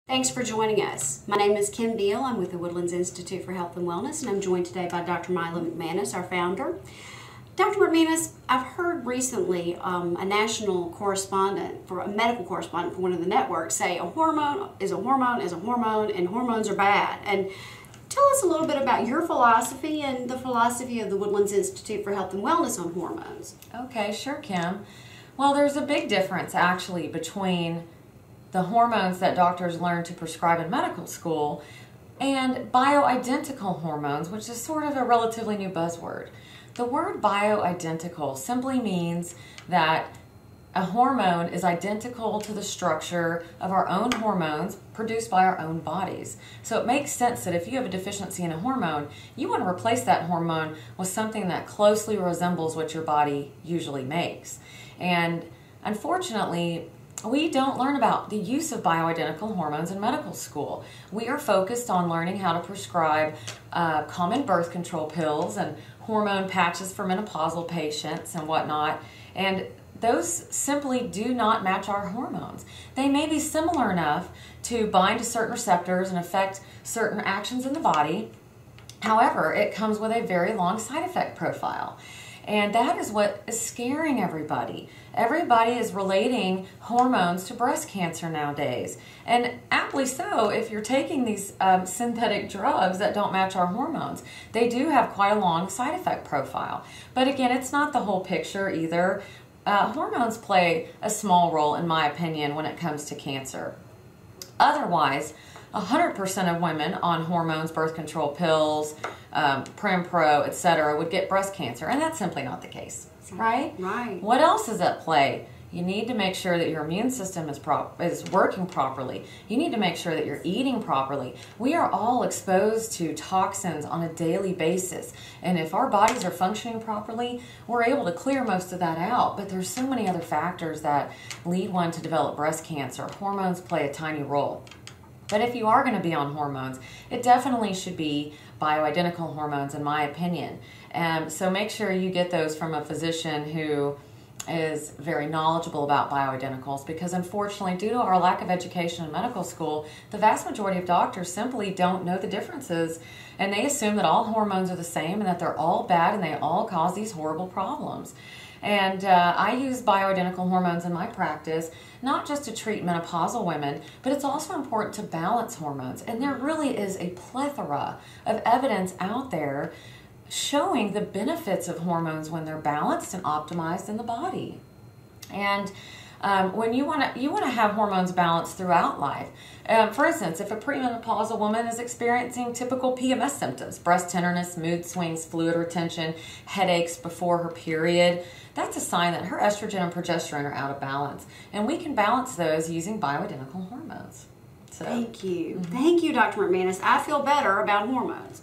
Thanks for joining us. My name is Kim Beal. I'm with the Woodlands Institute for Health and Wellness, and I'm joined today by Dr. Mila McManus, our founder. Dr. McManus, I've heard recently a national correspondent, a medical correspondent for one of the networks say a hormone is a hormone is a hormone, and hormones are bad. And tell us a little bit about your philosophy and the philosophy of the Woodlands Institute for Health and Wellness on hormones. Okay, sure, Kim. Well, there's a big difference actually between the hormones that doctors learn to prescribe in medical school and bioidentical hormones, which is sort of a relatively new buzzword. The word bioidentical simply means that a hormone is identical to the structure of our own hormones produced by our own bodies. So it makes sense that if you have a deficiency in a hormone, you want to replace that hormone with something that closely resembles what your body usually makes. And unfortunately, we don't learn about the use of bioidentical hormones in medical school. We are focused on learning how to prescribe common birth control pills and hormone patches for menopausal patients and whatnot. And those simply do not match our hormones. They may be similar enough to bind to certain receptors and affect certain actions in the body. However, it comes with a very long side effect profile. And that is what is scaring everybody. Everybody is relating hormones to breast cancer nowadays. And aptly so, if you're taking these synthetic drugs that don't match our hormones. They do have quite a long side effect profile. But again, it's not the whole picture either. Hormones play a small role, in my opinion, when it comes to cancer. Otherwise, 100% of women on hormones, birth control pills, Prim Pro, etc. would get breast cancer, and that's simply not the case, right? Right. What else is at play? You need to make sure that your immune system is working properly. You need to make sure that you're eating properly. We are all exposed to toxins on a daily basis, and if our bodies are functioning properly, we're able to clear most of that out. But there's so many other factors that lead one to develop breast cancer. Hormones play a tiny role. But if you are going to be on hormones, it definitely should be bioidentical hormones, in my opinion. So make sure you get those from a physician who is very knowledgeable about bioidenticals, because unfortunately, due to our lack of education in medical school, the vast majority of doctors simply don't know the differences, and they assume that all hormones are the same and that they're all bad and they all cause these horrible problems. And I use bioidentical hormones in my practice, not just to treat menopausal women, but it's also important to balance hormones. And there really is a plethora of evidence out there showing the benefits of hormones when they're balanced and optimized in the body. And when you want to have hormones balanced throughout life. For instance, if a premenopausal woman is experiencing typical PMS symptoms, breast tenderness, mood swings, fluid retention, headaches before her period, that's a sign that her estrogen and progesterone are out of balance. And we can balance those using bioidentical hormones. So, thank you. Thank you, Dr. McManus. I feel better about hormones.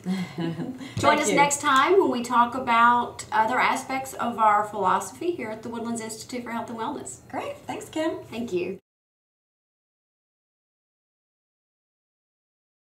Join us next time when we talk about other aspects of our philosophy here at the Woodlands Institute for Health and Wellness. Great. Thanks, Kim. Thank you.